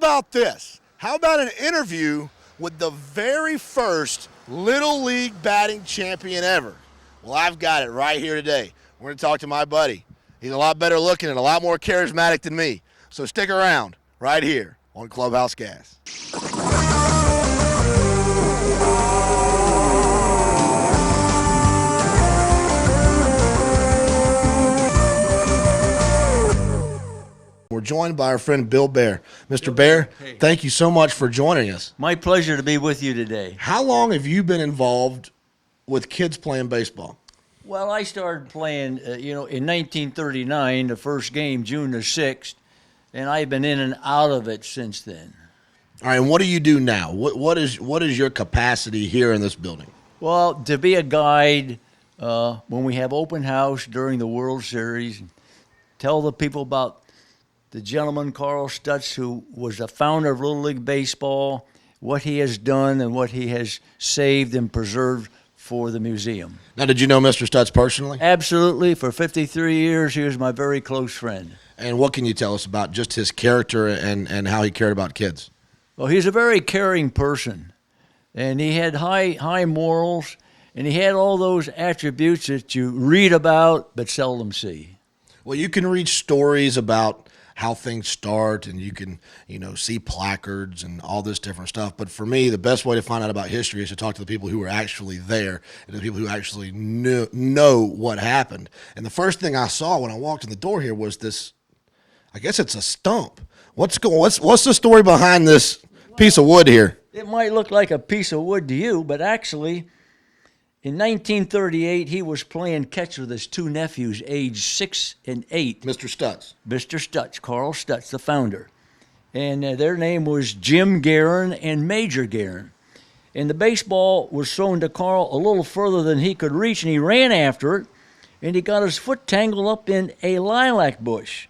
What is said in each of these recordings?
about this? How about an interview with the very first Little League batting champion ever? Well, I've got it right here today. We're going to talk to my buddy. He's a lot better looking and a lot more charismatic than me. So stick around right here on Clubhouse Gas. We're joined by our friend Bill Bair. Mr. Bair, hey. Thank you so much for joining us. My pleasure to be with you today. How long have you been involved with kids playing baseball? Well, I started playing, in 1939, the first game, June the 6th, and I've been in and out of it since then. All right, and what do you do now? What is your capacity here in this building? Well, to be a guide when we have open house during the World Series, tell the people about the gentleman, Carl Stutz, who was the founder of Little League Baseball, what he has done and what he has saved and preserved for the museum. Now, did you know Mr. Stutz personally? Absolutely. For 53 years, he was my very close friend. And what can you tell us about just his character and how he cared about kids? Well, he's a very caring person, and he had high morals, and he had all those attributes that you read about but seldom see. Well, you can read stories about how things start, and you can, see placards and all this different stuff. But for me, the best way to find out about history is to talk to the people who were actually there and the people who actually know what happened. And the first thing I saw when I walked in the door here was this, I guess it's a stump. What's the story behind this piece of wood here? It might look like a piece of wood to you, but actually, in 1938, he was playing catch with his two nephews, aged 6 and 8. Mr. Stutz. Mr. Stutz, Carl Stutz, the founder. And their name was Jim Guerin and Major Guerin. And the baseball was thrown to Carl a little further than he could reach, and he ran after it, and he got his foot tangled up in a lilac bush.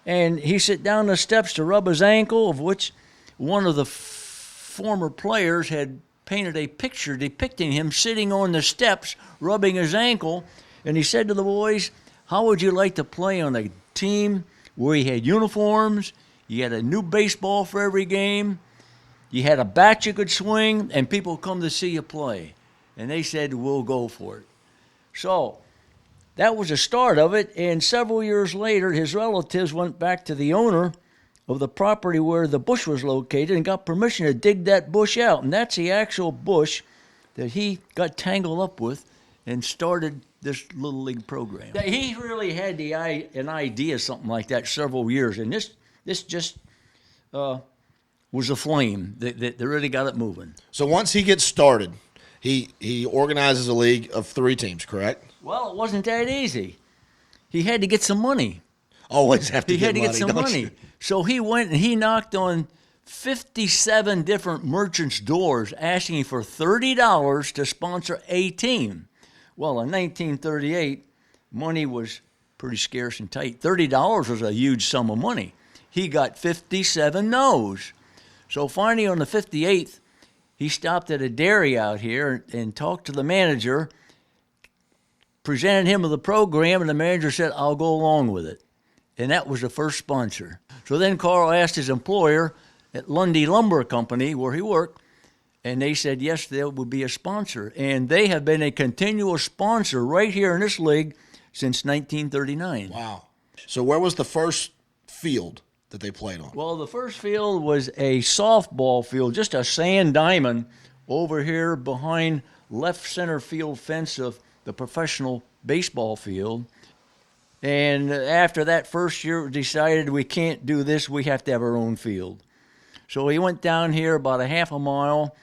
And he sat down the steps to rub his ankle, of which one of the former players had painted a picture depicting him sitting on the steps, rubbing his ankle, and he said to the boys, how would you like to play on a team where you had uniforms, you had a new baseball for every game, you had a bat you could swing, and people come to see you play? And they said, we'll go for it. So that was the start of it, and several years later, his relatives went back to the owner of the property where the bush was located and got permission to dig that bush out. And that's the actual bush that he got tangled up with and started this Little League program. He really had an idea, something like that, several years. And this just was a flame that really got it moving. So once he gets started, he organizes a league of 3 teams, correct? Well, it wasn't that easy. He had to get some money. Always have to He get had to money, get some don't money. you? So he went and he knocked on 57 different merchants' doors asking for $30 to sponsor a team. Well, in 1938, money was pretty scarce and tight. $30 was a huge sum of money. He got 57 no's. So finally on the 58th, he stopped at a dairy out here and talked to the manager, presented him with the program, and the manager said, I'll go along with it. And that was the first sponsor. So then Carl asked his employer at Lundy Lumber Company, where he worked, and they said, yes, they would be a sponsor. And they have been a continual sponsor right here in this league since 1939. Wow. So where was the first field that they played on? Well, the first field was a softball field, just a sand diamond over here behind left center field fence of the professional baseball field. And after that first year, it decided we can't do this, we have to have our own field. So he went down here about a half a mile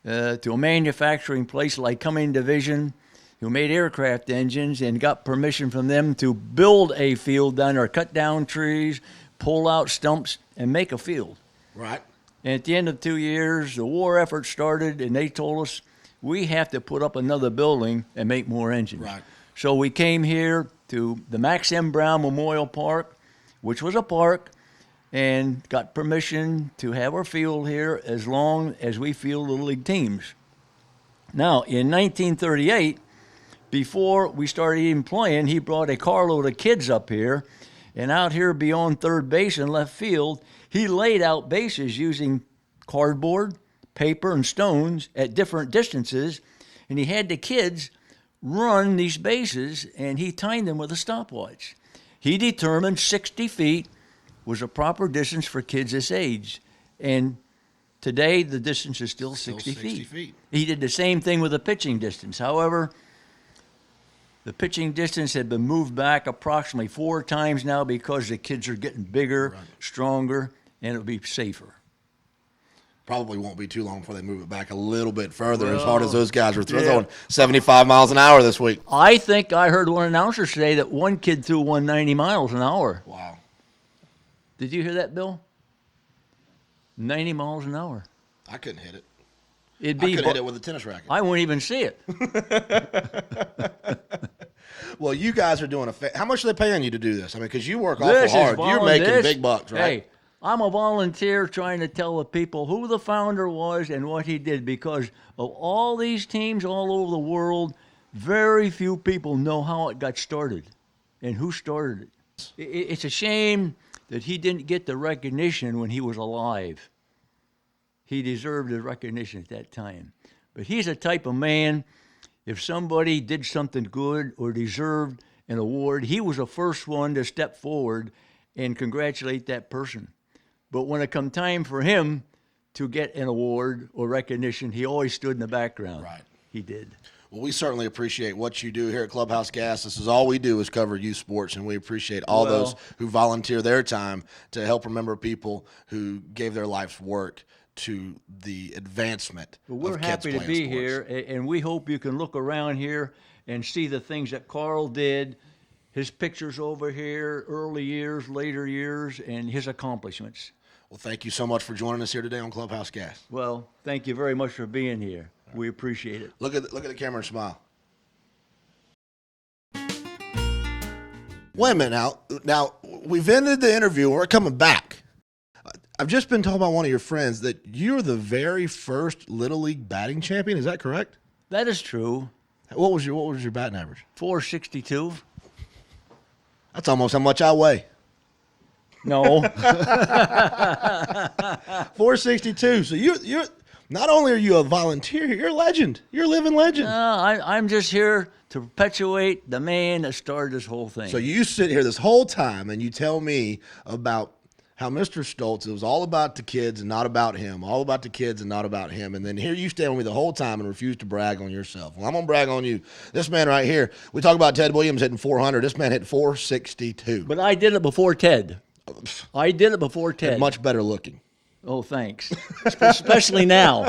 to a manufacturing place like Cumming Division, who made aircraft engines, and got permission from them to build a field down there, cut down trees, pull out stumps, and make a field. Right. And at the end of 2 years, the war effort started, and they told us we have to put up another building and make more engines. Right. So we came here to the Max M. Brown Memorial Park, which was a park, and got permission to have our field here as long as we field Little League teams. Now, in 1938, before we started even playing, he brought a carload of kids up here, And out here beyond third base and left field, he laid out bases using cardboard, paper, and stones at different distances. And he had the kids run these bases, and he timed them with a stopwatch. He determined 60 feet was a proper distance for kids this age. And today, the distance is still 60 feet. He did the same thing with the pitching distance. However, the pitching distance had been moved back approximately 4 times now because the kids are getting bigger, stronger, and it'll be safer. Probably won't be too long before they move it back a little bit further, as hard as those guys were throwing 75 miles an hour this week. I think I heard one announcer say that one kid threw 190 miles an hour. Wow. Did you hear that, Bill? 90 miles an hour. I couldn't hit it. It'd be I could hit it with a tennis racket. I wouldn't even see it. Well, you guys are doing how much are they paying you to do this? I mean, because you work awful hard. You're making big bucks, right? Hey, I'm a volunteer trying to tell the people who the founder was and what he did, because of all these teams all over the world, very few people know how it got started and who started it. It's a shame that he didn't get the recognition when he was alive. He deserved the recognition at that time. But he's a type of man, if somebody did something good or deserved an award, he was the first one to step forward and congratulate that person. But when it come time for him to get an award or recognition, he always stood in the background. Right. He did. Well, we certainly appreciate what you do here at Clubhouse Gas. This is all we do is cover youth sports, and we appreciate all those who volunteer their time to help remember people who gave their life's work to the advancement of kids playing sports. We're happy to be here, and we hope you can look around here and see the things that Carl did, his pictures over here, early years, later years, and his accomplishments. Well, thank you so much for joining us here today on Clubhouse Gas. Well, thank you very much for being here. We appreciate it. Look at the camera and smile. Wait a minute now. We've ended the interview. We're coming back. I've just been told by one of your friends that you're the very first Little League batting champion. Is that correct? That is true. What was your batting average? 462. That's almost how much I weigh. No. 462. So you're not only are you a volunteer, you're a legend. You're a living legend. I'm just here to perpetuate the man that started this whole thing. So you sit here this whole time and you tell me about how Mr. Stoltz, it was all about the kids and not about him, all about the kids and not about him. And then here you stand with me the whole time and refuse to brag on yourself. Well, I'm going to brag on you. This man right here, we talk about Ted Williams hitting 400. This man hit 462. But I did it before Ted. I did it before Ted. Much better looking. Oh, thanks. Especially now.